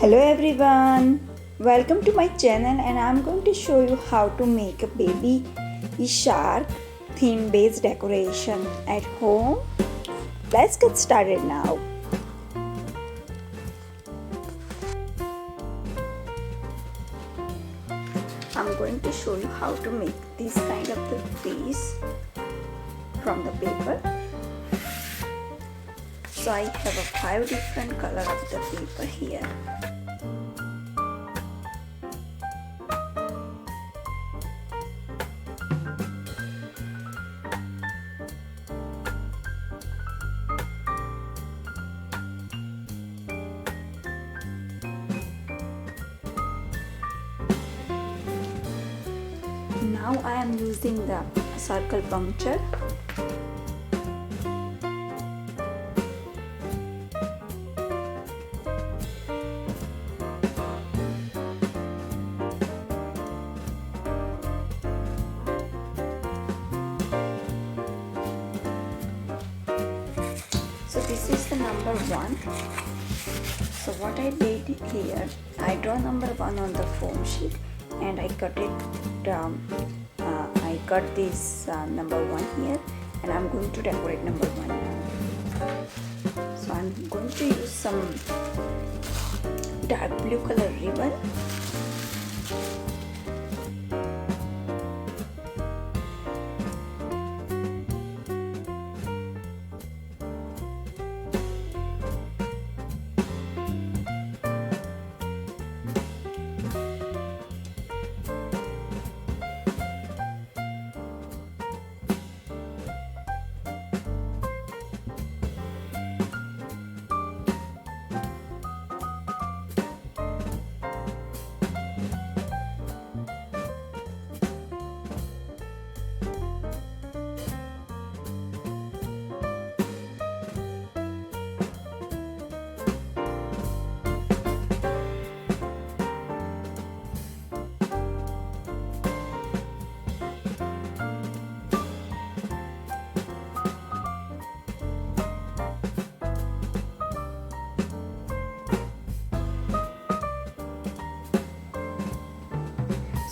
Hello everyone, welcome to my channel and I'm going to show you how to make a baby shark theme based decoration at home. Let's get started now. I'm going to show you how to make this kind of the piece from the paper. So I have a 5 different color of the paper here. Now I am using the circle puncture. So this is the number 1. So what I did here, I draw number 1 on the foam sheet and I cut it. I cut this number 1 here, and I'm going to decorate number 1 now. So I'm going to use some dark blue color ribbon.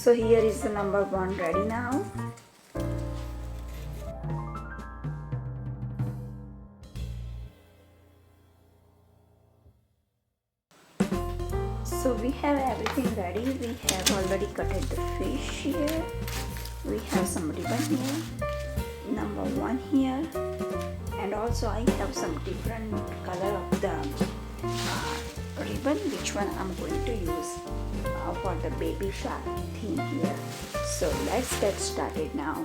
So here is the number 1 ready now. So we have everything ready. We have already cutted the fish here. We have some ribbon here, number 1 here, and also I have some different color of the ribbon, which one I'm going to use for the baby shark theme here. So let's get started now.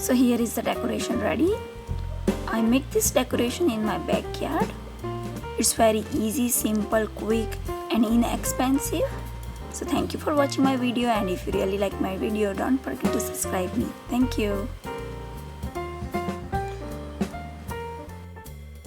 So here is the decoration ready. I make this decoration in my backyard. It's very easy, simple, quick and inexpensive. So thank you for watching my video, and if you really like my video, don't forget to subscribe me. Thank you.